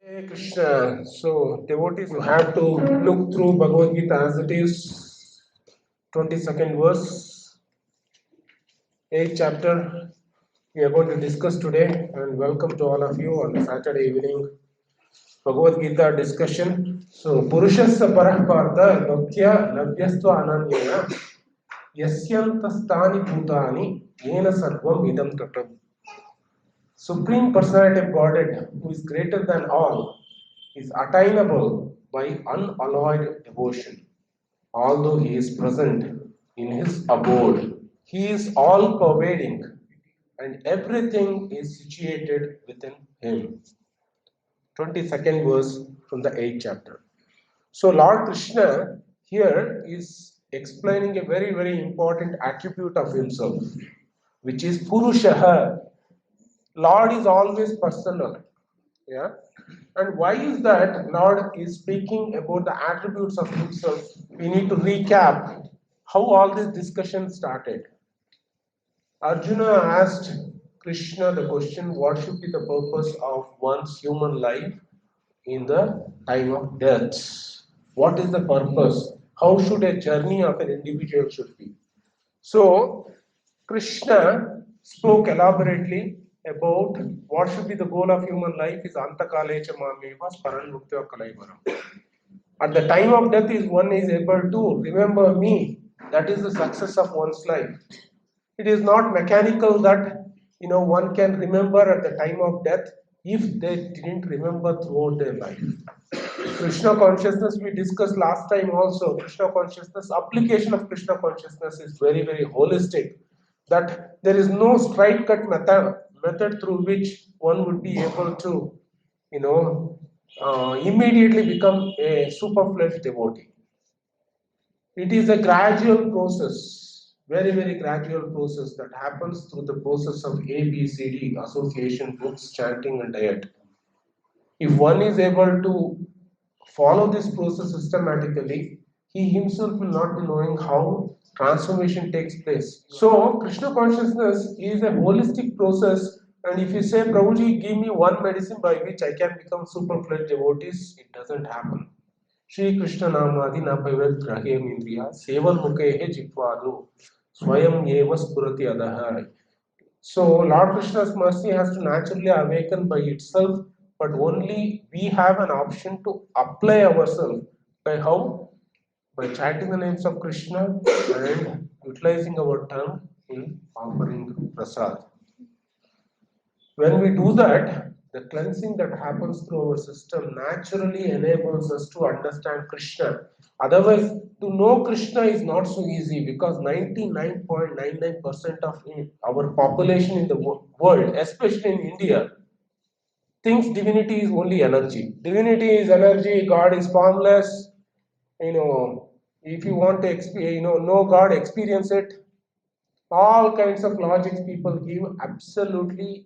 Hey Krishna, so devotees, you have to look through Bhagavad Gita as it is, 22nd verse, 8th chapter. We are going to discuss today, and welcome to all of you on the Saturday evening Bhagavad Gita discussion. So, Purushasya Parahpartha Bhaktya Labhyastva Ananyena Yasyantastani Bhutani Yena Sarvam Idam Tatam. Supreme Personality of Godhead, who is greater than all, is attainable by unalloyed devotion, although he is present in his abode. He is all pervading, and everything is situated within him. 22nd verse from the 8th chapter. So, Lord Krishna here is explaining a very, very important attribute of himself, which is Purushaha. Lord is always personal. Yeah. And why is that Lord is speaking about the attributes of himself? We need to recap how all this discussion started. Arjuna asked Krishna the question, what should be the purpose of one's human life in the time of death? What is the purpose? How should a journey of an individual should be? So, Krishna spoke elaborately about what should be the goal of human life is Antakalecha Mameva Sparan Muktya Kalaivaram. At the time of death is one is able to remember me. That is the success of one's life. It is not mechanical that one can remember at the time of death if they didn't remember throughout their life. Krishna consciousness we discussed last time also. Krishna consciousness, application of Krishna consciousness is very, very holistic. That there is no straight cut method through which one would be able to, immediately become a super fledged devotee. It is a gradual process, very, very gradual process that happens through the process of ABCD, association, books, chanting, and diet. If one is able to follow this process systematically, he himself will not be knowing how transformation takes place. So, Krishna consciousness is a holistic process. And if you say, Prabhuji, give me one medicine by which I can become super fledged devotees, it doesn't happen. Shri Krishna Namadi Napavat Grahim Indriya Sevan Mukehe Jitwadu Swayam Yeva Spurati Adaha. So Lord Krishna's mercy has to naturally awaken by itself, but only we have an option to apply ourselves. By how? By chanting the names of Krishna and utilizing our tongue in offering prasad. When we do that, the cleansing that happens through our system naturally enables us to understand Krishna. Otherwise, to know Krishna is not so easy because 99.99% of our population in the world, especially in India, thinks divinity is only energy. Divinity is energy, God is formless. If you want to know God, experience it. All kinds of logics people give absolutely,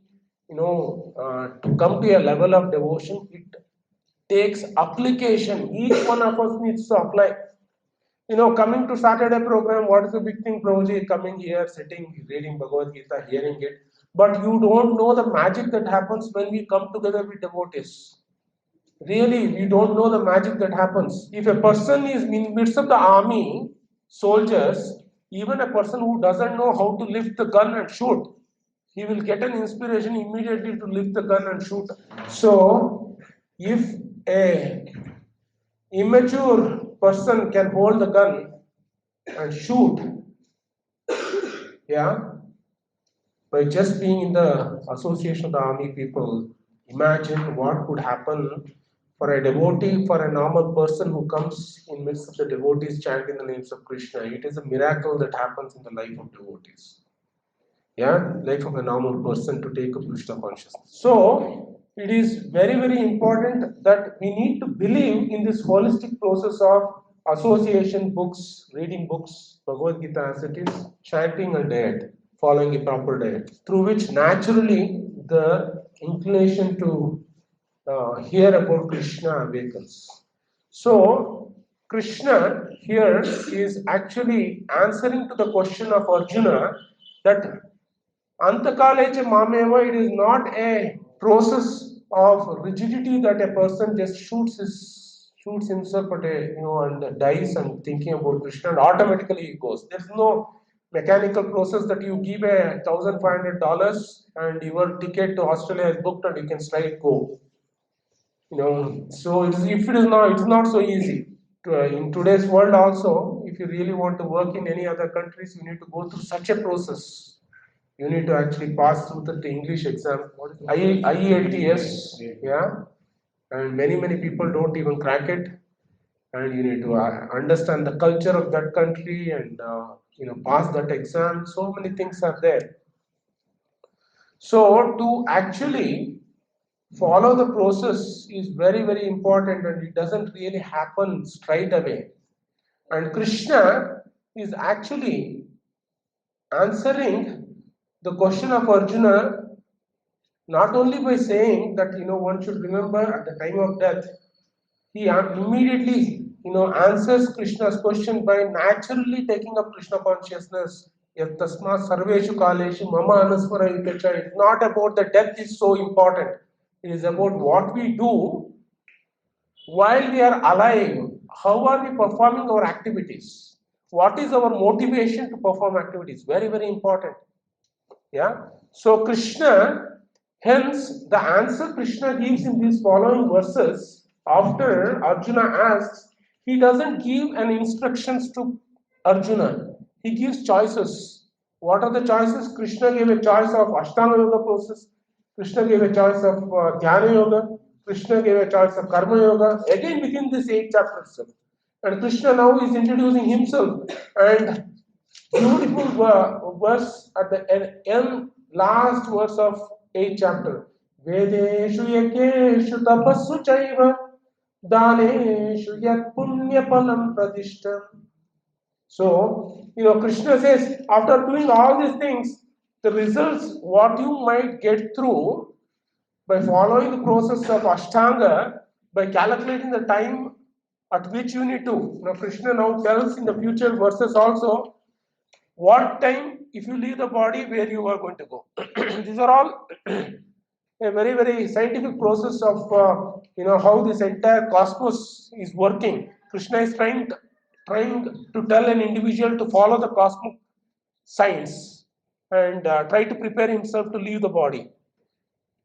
to come to a level of devotion, it takes application. Each one of us needs to apply. Coming to Saturday program, what is the big thing, Prabhuji? Coming here, sitting, reading Bhagavad Gita, hearing it. But you don't know the magic that happens when we come together with devotees. Really, we don't know the magic that happens. If a person is in midst of the army, soldiers, even a person who doesn't know how to lift the gun and shoot, he will get an inspiration immediately to lift the gun and shoot. So, if a immature person can hold the gun and shoot, yeah, by just being in the association of the army people, imagine what could happen for a devotee, for a normal person who comes in midst of the devotees chanting the names of Krishna. It is a miracle that happens in the life of devotees. Yeah, life of a normal person to take up Krishna consciousness. So, it is very, very important that we need to believe in this holistic process of association, books, reading books, Bhagavad Gita as it is, chanting and diet, following a proper diet, through which naturally the inclination to hear about Krishna awakens. So, Krishna here is actually answering to the question of Arjuna that Antakalecha Mameva, it is not a process of rigidity that a person just shoots himself at and dies and thinking about Krishna and automatically he goes. There's no mechanical process that you give $1,500 and your ticket to Australia is booked and you can straight go. So if it is not, it's not so easy. In today's world also, if you really want to work in any other countries, you need to go through such a process. You need to actually pass through the English exam, IELTS, yeah, and many people don't even crack it. And you need to understand the culture of that country and pass that exam. So many things are there. So to actually follow the process is very important, and it doesn't really happen straight away. And Krishna is actually answering the question of Arjuna not only by saying that one should remember at the time of death. He immediately answers Krishna's question by naturally taking up Krishna consciousness. Yat tasma sarveshu kaleshu mama anusmara yutecha. It's not about the death is so important. It is about what we do while we are alive. How are we performing our activities? What is our motivation to perform activities? Very important. Yeah. So Krishna, hence the answer Krishna gives in these following verses after Arjuna asks, he doesn't give an instructions to Arjuna. He gives choices. What are the choices? Krishna gave a choice of Ashtanga Yoga process. Krishna gave a choice of Dhyana Yoga. Krishna gave a choice of Karma Yoga. Again within this 8 chapters. And Krishna now is introducing himself, and beautiful verse at the end, last verse of 8th chapter. Vedeshu yakeshu tapassu chaiva daneshu yat punya palam pradishtam. So, Krishna says, after doing all these things, the results, what you might get through by following the process of Ashtanga, by calculating the time at which you need to. Krishna now tells in the future verses also, what time, if you leave the body, where you are going to go. These are all a very scientific process of how this entire cosmos is working. Krishna is trying to tell an individual to follow the cosmic science and try to prepare himself to leave the body.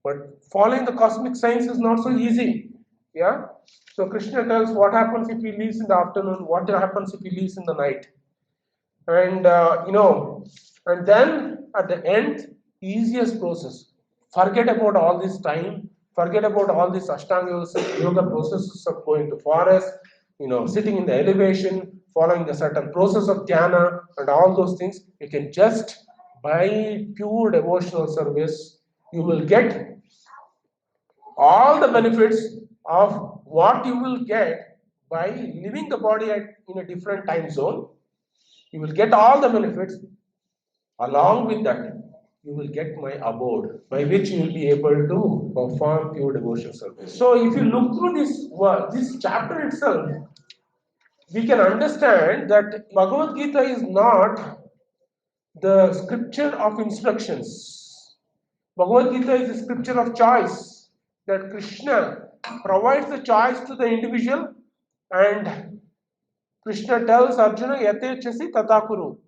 But following the cosmic science is not so easy. Yeah. So Krishna tells what happens if he leaves in the afternoon, what happens if he leaves in the night. And and then at the end, easiest process. Forget about all this time, forget about all these Ashtanga yoga processes of going to forest, sitting in the elevation, following the certain process of dhyana and all those things. You can just, by pure devotional service, you will get all the benefits of what you will get by living the body in a different time zone. You will get all the benefits. Along with that, you will get my abode, by which you will be able to perform pure devotional service. So, if you look through this chapter itself, we can understand that Bhagavad Gita is not the scripture of instructions. Bhagavad Gita is a scripture of choice, that Krishna provides the choice to the individual, and Krishna tells Arjuna, Yate chasi tatakuru.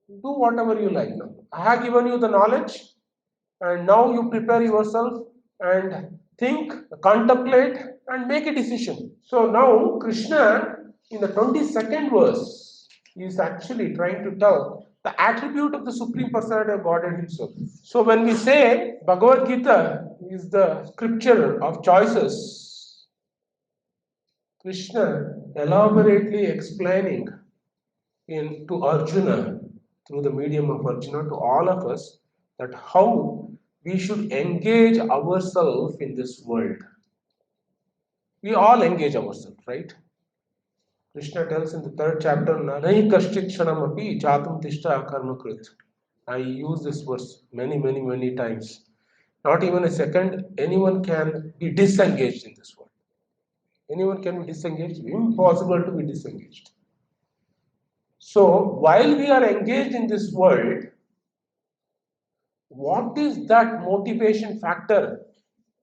Do whatever you like now. I have given you the knowledge, and now you prepare yourself and think, contemplate, and make a decision. So now Krishna, in the 22nd verse, is actually trying to tell the attribute of the Supreme Personality of Godhead himself. So when we say Bhagavad Gita is the scripture of choices, Krishna elaborately explaining to Arjuna, through the medium of Arjuna, to all of us, that how we should engage ourselves in this world. We all engage ourselves, right? Krishna tells in the 3rd chapter, Narai kashchit kshanamapi chatum tishta karma krit. I use this verse many times. Not even a second, anyone can be disengaged in this world. Anyone can be disengaged. Impossible to be disengaged. So, while we are engaged in this world, what is that motivation factor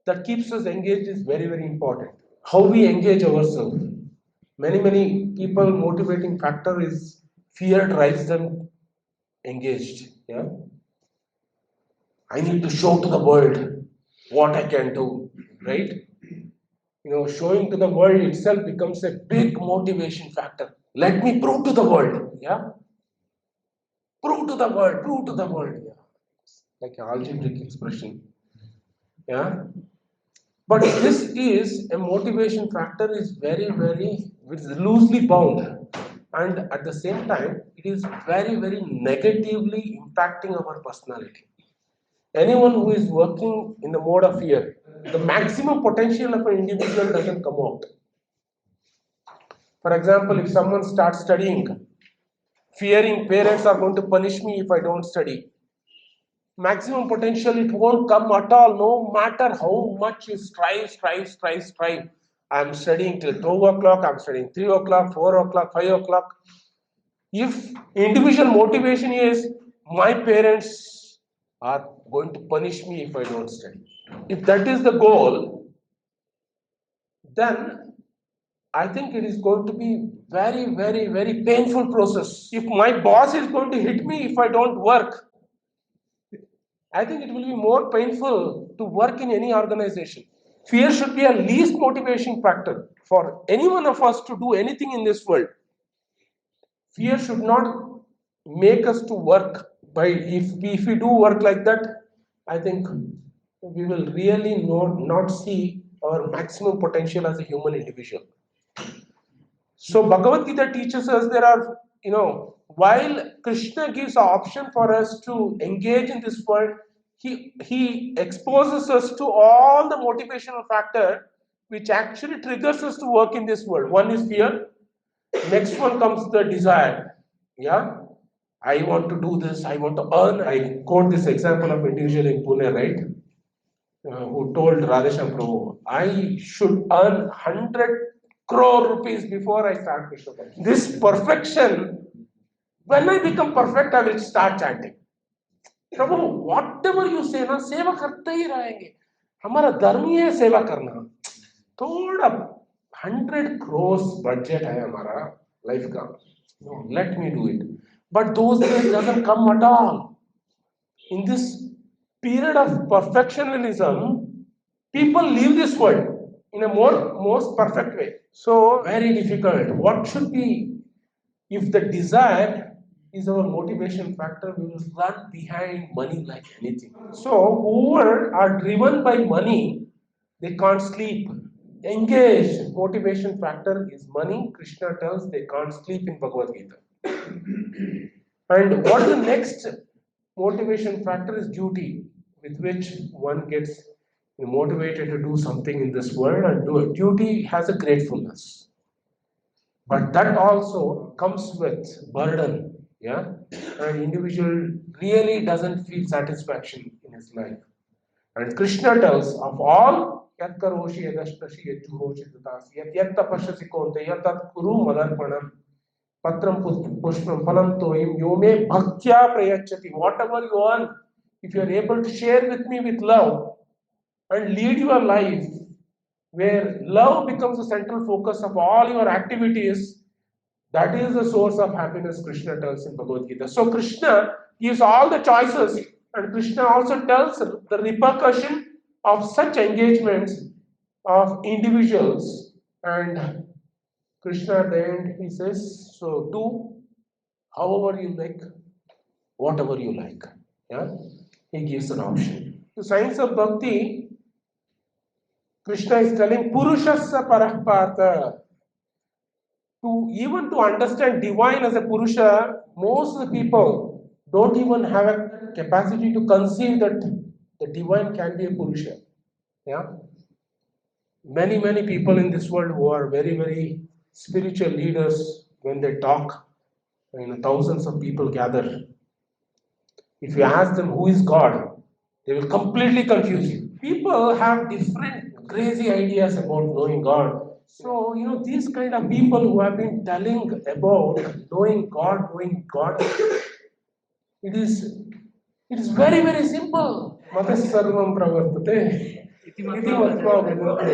that keeps us engaged is very, very important. How we engage ourselves. Many people motivating factor is fear drives them engaged. Yeah, I need to show to the world what I can do, right? Showing to the world itself becomes a big motivation factor. Let me prove to the world. Yeah, prove to the world, prove to the world. Yeah, like an algebraic expression. Yeah, but this is a motivation factor is very, very it's loosely bound, and at the same time, it is very, very negatively impacting our personality. Anyone who is working in the mode of fear, the maximum potential of an individual doesn't come out. For example, if someone starts studying, fearing parents are going to punish me if I don't study, maximum potential it won't come at all, no matter how much you strive. I'm studying till 2 o'clock, I'm studying 3 o'clock, 4 o'clock, 5 o'clock. If individual motivation is my parents are going to punish me if I don't study, if that is the goal, then I think it is going to be very, very, very painful process. If my boss is going to hit me if I don't work, I think it will be more painful to work in any organization. Fear should be a least motivation factor for any one of us to do anything in this world. Fear should not make us to work by if we do work like that, I think we will really not see our maximum potential as a human individual. So Bhagavad Gita teaches us there are, while Krishna gives an option for us to engage in this world, he exposes us to all the motivational factor which actually triggers us to work in this world. One is fear. Next one comes the desire. Yeah, I want to do this. I want to earn. I quote this example of individual in Pune, right? Who told RadhaKrishna Prabhu, I should earn 100 crore rupees before I start Krishna consciousness. This perfection, when I become perfect, I will start chanting. Prabhu, whatever you say ना सेवा करते ही रहेंगे. हमारा धर्म ही है सेवा करना. थोड़ा 100 crores budget है हमारा life का. No, let me do it. But those days doesn't come at all. In this period of perfectionism, people leave this world in a most perfect way. So very difficult. What should be, if the desire is our motivation factor, we will run behind money like anything. So whoever are driven by money, they can't sleep. Engaged motivation factor is money. Krishna tells they can't sleep in Bhagavad Gita. And what the next motivation factor is duty, with which one gets motivated to do something in this world and do it. Duty has a gratefulness, but that also comes with burden. Yeah, an individual really doesn't feel satisfaction in his life. And Krishna tells of all yat karoshi yadashtashi yajuhoshi dadasi yat yat tapashasi konte yat tat kuru madarpanam patram pushpam phalam toim yome bhaktya prayachati. Whatever you earn, if you are able to share with me with love and lead your life where love becomes the central focus of all your activities, that is the source of happiness, Krishna tells in Bhagavad Gita. So Krishna gives all the choices, and Krishna also tells the repercussion of such engagements of individuals. And Krishna at the end, he says, so do however you like, whatever you like. Yeah, he gives an option. The science of bhakti, Krishna is telling Purushasya Parahpata. To understand divine as a Purusha, most of the people don't even have a capacity to conceive that the divine can be a Purusha. Yeah. Many people in this world who are very, very spiritual leaders, when they talk, thousands of people gather. If you ask them who is God, they will completely confuse you. People have different crazy ideas about knowing God. So, these kind of people who have been telling about knowing God, it is very, very simple. Mata sarvam pravartate. Itimatva Vibhute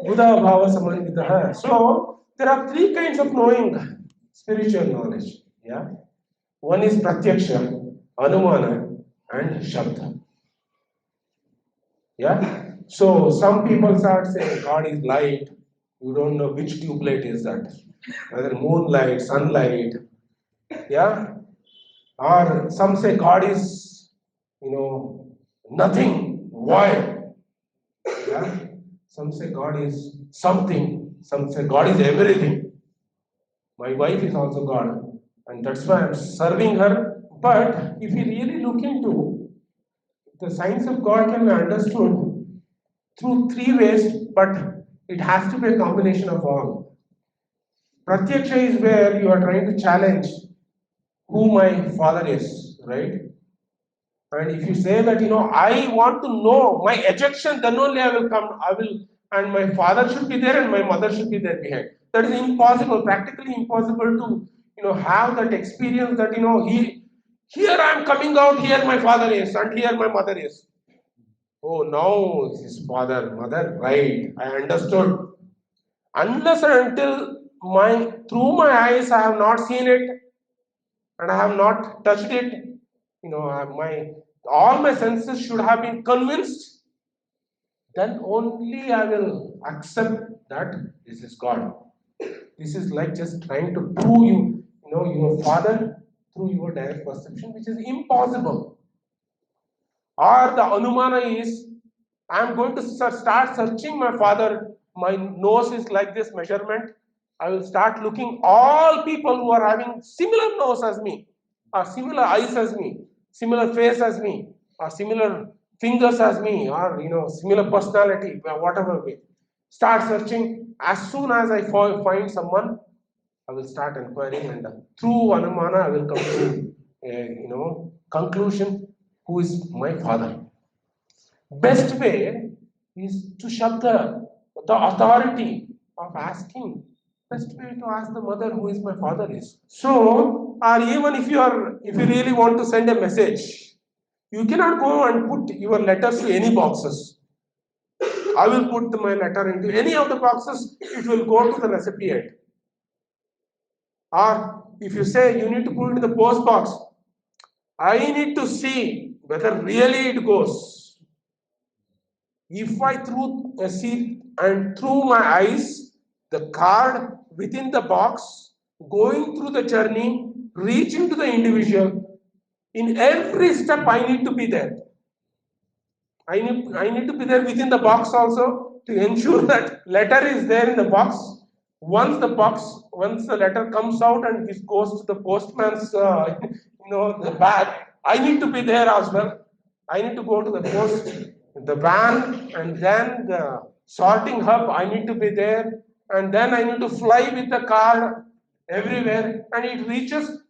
Buddha Bhava Samanvitaha. So there are three kinds of knowing spiritual knowledge. Yeah. One is Pratyaksha, Anumana, and Shabda. Yeah. So some people start saying God is light. You don't know which tube light is that. Whether moonlight, sunlight. Yeah. Or some say God is, nothing, void. Yeah. Some say God is something. Some say God is everything. My wife is also God, and that's why I'm serving her. But if you really look into the science of God, can be understood through three ways, but it has to be a combination of all. Pratyaksha is where you are trying to challenge who my father is, right? And if you say that, I want to know my ejection, then only I will come, and my father should be there and my mother should be there behind. That is impossible, practically impossible to, have that experience that, here I am coming out, here my father is, and here my mother is. Oh, no, his father, mother, right, I understood. Unless and until through my eyes I have not seen it, and I have not touched it, all my senses should have been convinced, then only I will accept that this is God. This is like just trying to prove your father through your direct perception, which is impossible. Or the Anumana is, I am going to start searching my father. My nose is like this measurement. I will start looking all people who are having similar nose as me, or similar eyes as me, similar face as me, or similar fingers as me, or similar personality, whatever way. Start searching. As soon as I find someone, I will start inquiring, and through Anumana, I will come to a conclusion who is my father. Best way is to Shabda, the authority of asking. Best way to ask the mother who is my father is. So, or even if you really want to send a message, you cannot go and put your letters to any boxes. I will put my letter into any of the boxes, it will go to the recipient. Or if you say you need to put it in the post box, I need to see whether really it goes. If I see and through my eyes, the card within the box, going through the journey, reaching to the individual, in every step I need to be there. I need to be there within the box also to ensure that letter is there in the box. Once the letter comes out and this goes to the postman's, the bag, I need to be there as well. I need to go to the post, the van, and then the sorting hub. I need to be there, and then I need to fly with the car everywhere, and it reaches.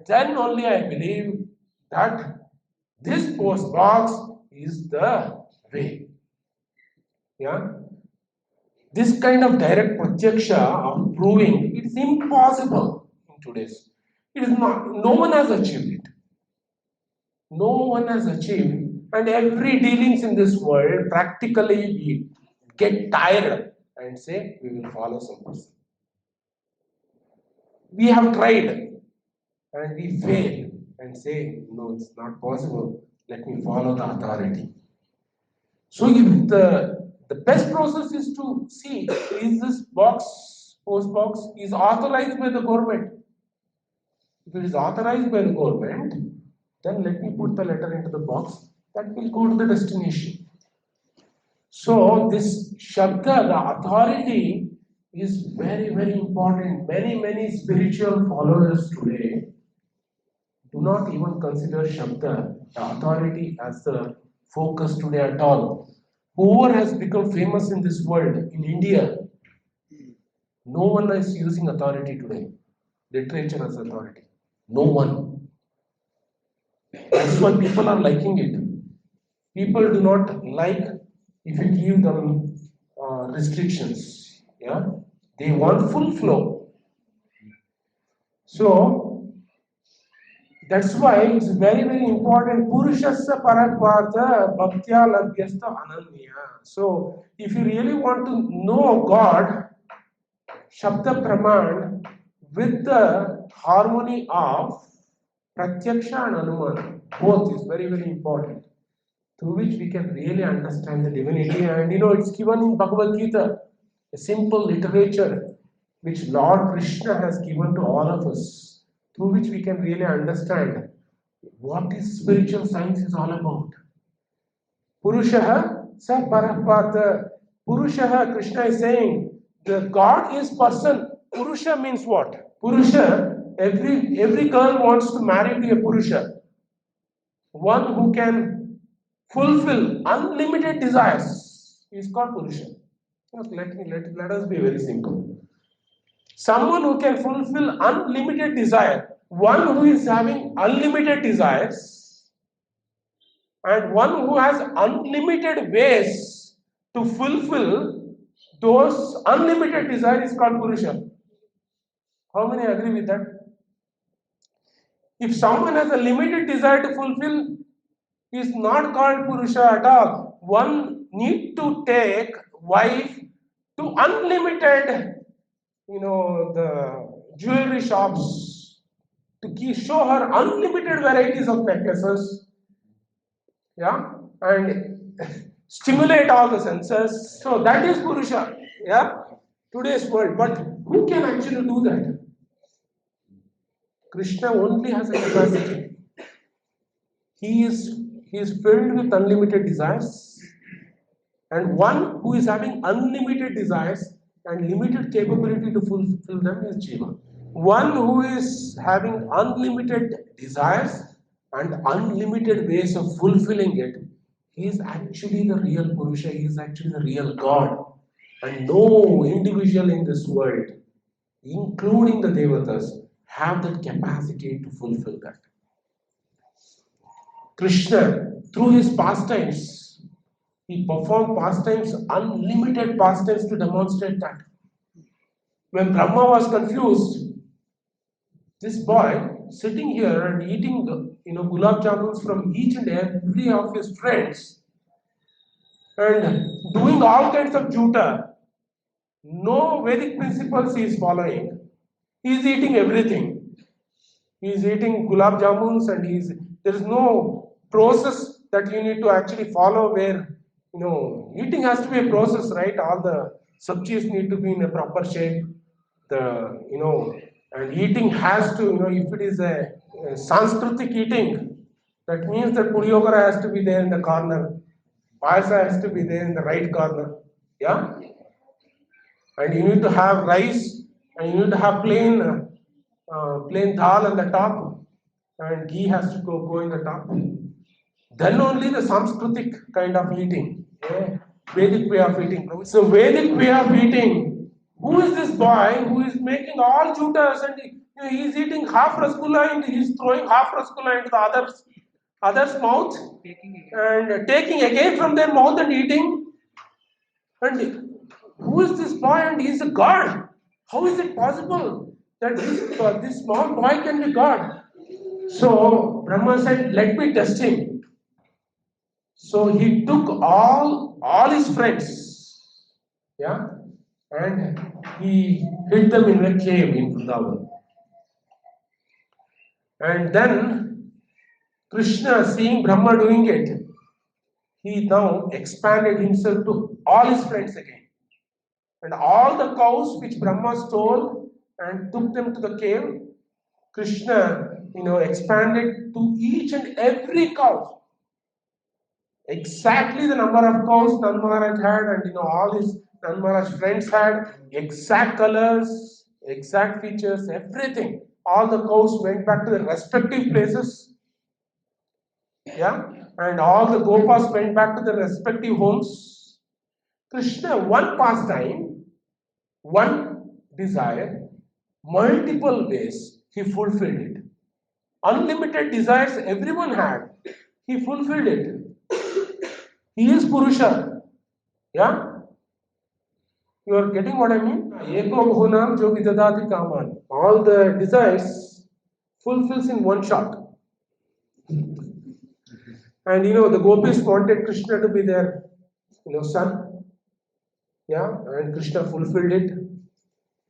Then only I believe that this post box is the way. Yeah. This kind of direct pratyaksha of proving it's impossible in today's. It is not. No one has achieved it. No one has achieved, and every dealings in this world practically we get tired and say we will follow some person. We have tried and we fail and say no, it's not possible. Let me follow the authority. So if the best process is to see, is this post box is authorized by the government. If it is authorized by the government, then let me put the letter into the box that will go to the destination. So this Shabda, the authority, is very, very important. Many spiritual followers today do not even consider Shabda, the authority, as the focus today at all. Whoever has become famous in this world, in India, no one is using authority today. Literature as authority. No one. That's why people are liking it. People do not like if you give them restrictions. Yeah, they want full flow. So That's why it's very, very important. Purushasya parakvartha bhaktya labhyasta ananya. So, if you really want to know God, Shabda Praman with the harmony of Pratyaksha and Anumana, both is very, very important, through which we can really understand the divinity. And it's given in Bhagavad Gita, a simple literature which Lord Krishna has given to all of us, through which we can really understand what is spiritual science is all about. Purushaha sa parapata. Purushaha, Krishna is saying, the God is person. Purusha means what? Purusha, every girl wants to marry to a Purusha. One who can fulfill unlimited desires is called Purusha. Let us be very simple. Someone who can fulfill unlimited desire, one who is having unlimited desires, and one who has unlimited ways to fulfill those unlimited desires is called Purusha. How many agree with that? If someone has a limited desire to fulfill, he is not called Purusha at all. One need to take wife to unlimited, the jewelry shops to show her unlimited varieties of necklaces, yeah, and stimulate all the senses. So that is Purusha, yeah, today's world. But who can actually do that? Krishna only has a capacity. He is filled with unlimited desires, and one who is having unlimited desires and limited capability to fulfill them is Jiva. One who is having unlimited desires and unlimited ways of fulfilling it, he is actually the real Purusha, he is actually the real God. And no individual in this world, including the Devatas, have that capacity to fulfill that. Krishna, through his pastimes, he performed pastimes, unlimited pastimes to demonstrate that. When Brahma was confused, this boy sitting here and eating, gulab jamuns from each and every of his friends and doing all kinds of juta, no Vedic principles he is following. He is eating everything. He is eating gulab jamuns, and there is no process that you need to actually follow where, eating has to be a process, right? All the sabjis need to be in a proper shape. And eating has to, if it is a Sanskritic eating, that means that Puriyogara has to be there in the corner, Payasa has to be there in the right corner, yeah? And you need to have rice, and you need to have plain dal on the top, and ghee has to go in the top. Then only the Sanskritic kind of eating, yeah? Vedic way of eating. So Vedic way of eating, who is this boy who is making all jutas, and he is eating half rasgulla and he is throwing half rasgulla into the other's mouth and taking again from their mouth and eating. And who is this boy? And he is a god. How is it possible that this small boy can be God? So Brahma said, "Let me test him." So he took all his friends, yeah, and he hid them in a cave in Vrindavana. And then Krishna, seeing Brahma doing it, he now expanded himself to all his friends again. And all the cows which Brahma stole and took them to the cave, Krishna, expanded to each and every cow. Exactly the number of cows Nand Maharaj had, and all his Nand Maharaj friends had, exact colors, exact features, everything. All the cows went back to their respective places. Yeah, and all the gopas went back to their respective homes. Krishna, one pastime, one desire, multiple ways, he fulfilled it. Unlimited desires everyone had, he fulfilled it. He is Purusha. Yeah? You are getting what I mean? Eko bhunam jo vidadati kaman. All the desires fulfills in one shot. And the gopis wanted Krishna to be their son. Yeah, and Krishna fulfilled it.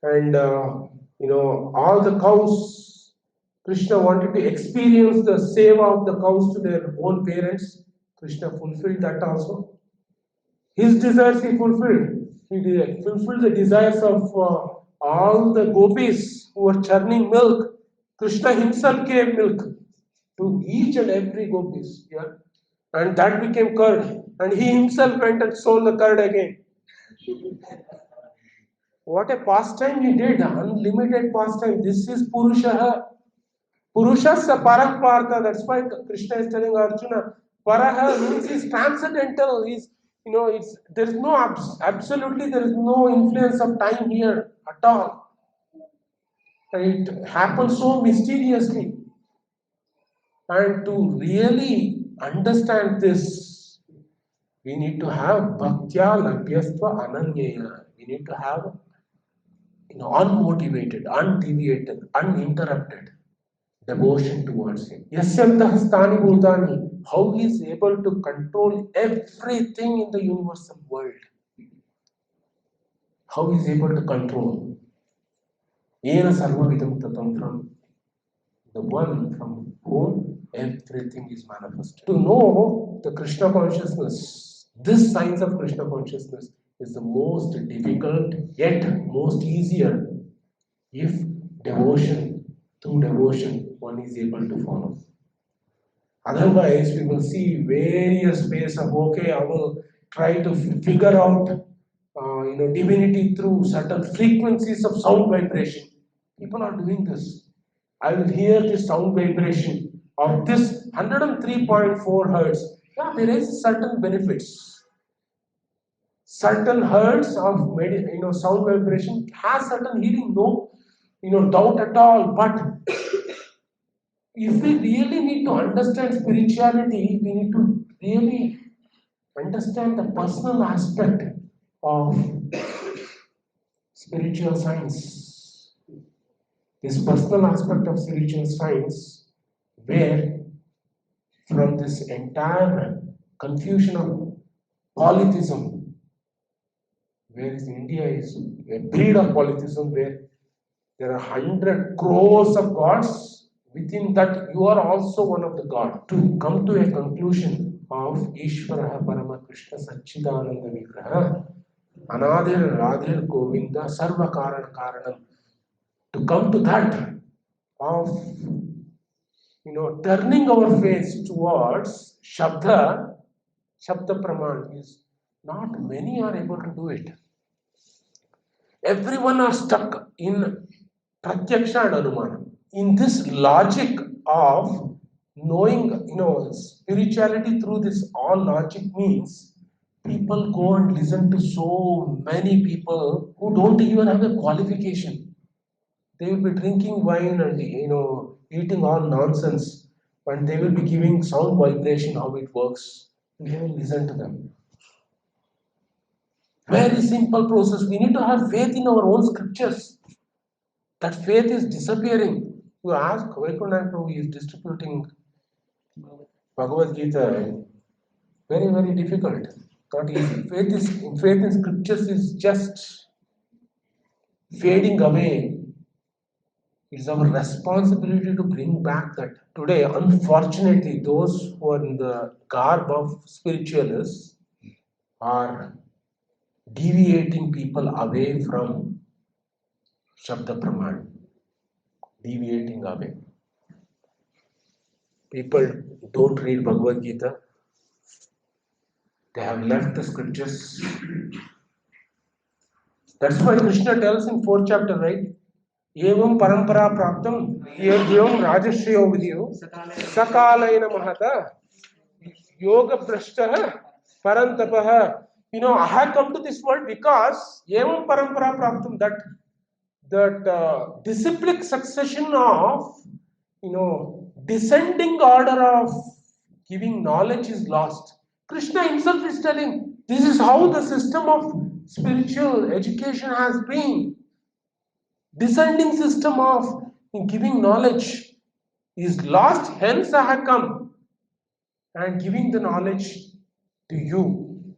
And all the cows, Krishna wanted to experience the seva of the cows to their own parents. Krishna fulfilled that also. His desires he fulfilled. He fulfilled the desires of all the gopis who were churning milk. Krishna himself gave milk to each and every gopis. Yeah, and that became curd. And he himself went and sold the curd again. What a pastime he did, unlimited pastime. This is Purushaha. Purushasya Parapartha. That's why Krishna is telling Arjuna, Paraha means he's transcendental. There is no absolutely there is no influence of time here at all. And it happens so mysteriously. And to really understand this, we need to have bhaktya labhyastva ananyaya. We need to have unmotivated, undeviated, uninterrupted devotion towards him. Yasyantah stani bhutani, how he is able to control everything in the universal world. How he is able to control. Yena sarva vidam tatam, from the one from whom everything is manifested. To know the Krishna consciousness, this science of Krishna consciousness is the most difficult yet most easier if through devotion, one is able to follow. Otherwise, we will see various ways of, okay, I will try to figure out, divinity through certain frequencies of sound vibration. People are doing this. I will hear this sound vibration of this 103.4 hertz. Yeah, there is certain benefits. Certain hertz of sound vibration has certain healing, no doubt at all. But if we really need to understand spirituality, we need to really understand the personal aspect of spiritual science. This personal aspect of spiritual science, where from this entire confusion of polytheism, whereas India is a breed of polytheism where there are 100 crores of gods, within that you are also one of the god. To come to a conclusion of Ishvara Parama Krishna Satchidananda Vigraha, Anadir Radhir Govinda Sarva Karana Karanam, to come to that of turning our face towards Shabda Praman is not many are able to do it. Everyone are stuck in Pratyaksha and Anumana. In this logic of knowing, spirituality through this all logic means people go and listen to so many people who don't even have a qualification. They will be drinking wine and eating all nonsense, and they will be giving sound vibration how it works. We will listen to them. Very simple process. We need to have faith in our own scriptures. That faith is disappearing. You ask Vaikunth Prabhu, he is distributing Bhagavad Gita. Very, very difficult. Not easy. Faith in scriptures is just fading away. It's our responsibility to bring back that. Today, unfortunately, those who are in the garb of spiritualists are deviating people away from Shabda Praman. Deviating away. People don't read Bhagavad Gita. They have left the scriptures. That's why Krishna tells in 4th chapter, right? Evam parampara praptam yevam rajashriyo vidyo sakalayana mahata yoga prashtaha parantapaha. I have come to this world because evam parampara praptam, that disciplic succession of descending order of giving knowledge is lost. Krishna himself is telling this is how the system of spiritual education has been. Descending system of giving knowledge is lost, hence I have come. and giving the knowledge to you.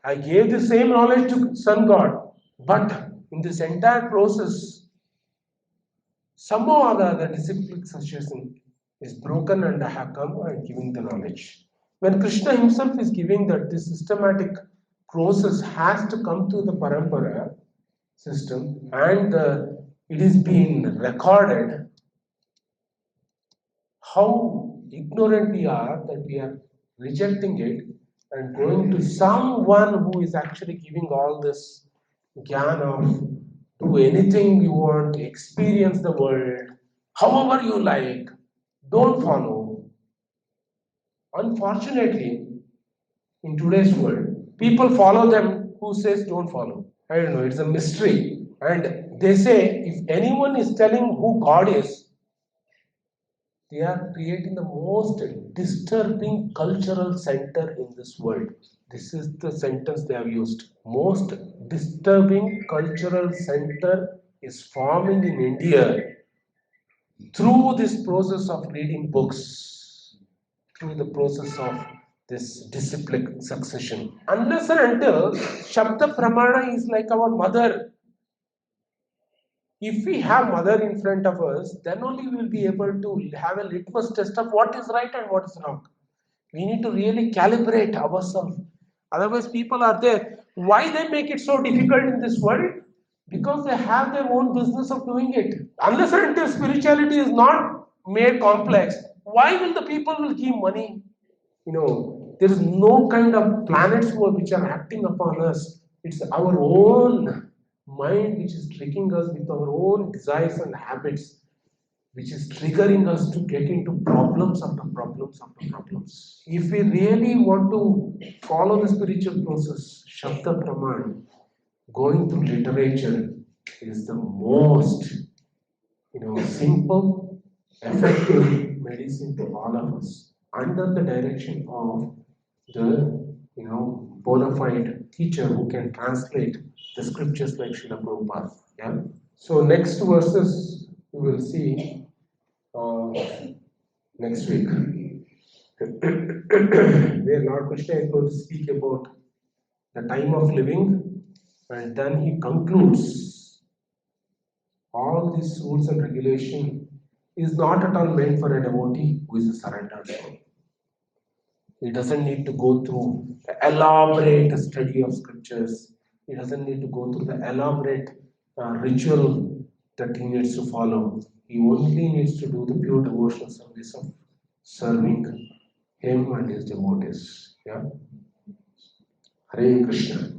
I gave the same knowledge to Sun God, but in this entire process, somehow or the other, disciplic succession is broken, and I have come and giving the knowledge. When Krishna himself is giving that this systematic process has to come to the parampara system, and it is being recorded, how ignorant we are that we are rejecting it and going to someone who is actually giving all this gyan of do anything you want, experience the world, however you like, don't follow. Unfortunately, in today's world, people follow them who says don't follow. I don't know, it's a mystery. And they say if anyone is telling who God is, they are creating the most disturbing cultural center in this world. This is the sentence they have used. Most disturbing cultural center is forming in India through this process of reading books, through the process of this disciplic succession. Unless and until Shabda Pramana is like our mother. If we have mother in front of us, then only we will be able to have a litmus test of what is right and what is wrong. We need to really calibrate ourselves. Otherwise, people are there. Why they make it so difficult in this world? Because they have their own business of doing it. Unless and until spirituality is not made complex, why will the people will give money? There is no kind of planets which are acting upon us. It's our own mind which is tricking us with our own desires and habits, which is triggering us to get into problems after problems after problems. If we really want to follow the spiritual process, Shabda Praman, going through literature is the most, simple, effective medicine to all of us, under the direction of the, bona fide teacher who can translate the scriptures like Srila Prabhupada. Yeah. So next verses we will see next week, where Lord Krishna is going to speak about the time of living, and then he concludes all these rules and regulation is not at all meant for a devotee who is a surrendered soul. He doesn't need to go through the elaborate study of scriptures. He doesn't need to go through the elaborate ritual that he needs to follow. He only needs to do the pure devotional service of serving him and his devotees. Yeah. Hare Krishna.